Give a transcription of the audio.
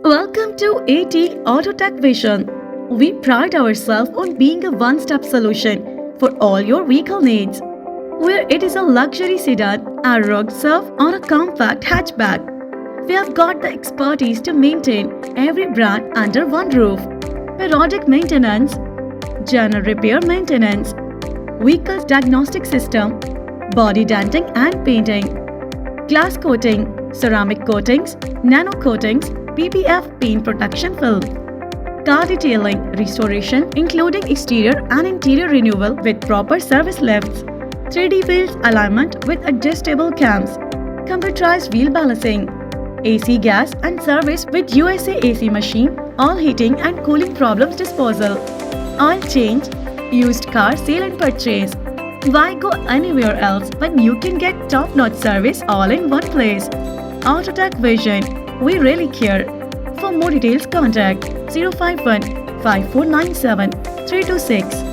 Welcome to AT Autotech Vision. We pride ourselves on being a one-stop solution for all your vehicle needs. Where it is a luxury sedan, a rugged surf, or a compact hatchback, we have got the expertise to maintain every brand under one roof. Periodic maintenance, general repair maintenance, vehicle diagnostic system, body denting and painting, glass coating, ceramic coatings, nano coatings, PPF paint protection film, car detailing, restoration including exterior and interior renewal with proper service lifts, 3D wheels alignment with adjustable cams, computerized wheel balancing, AC gas and service with USA AC machine, all heating and cooling problems disposal, oil change, used car sale and purchase. Why go anywhere else when you can get top-notch service all in one place? Autotech Vision, we really care. For more details, contact 051 5497 326.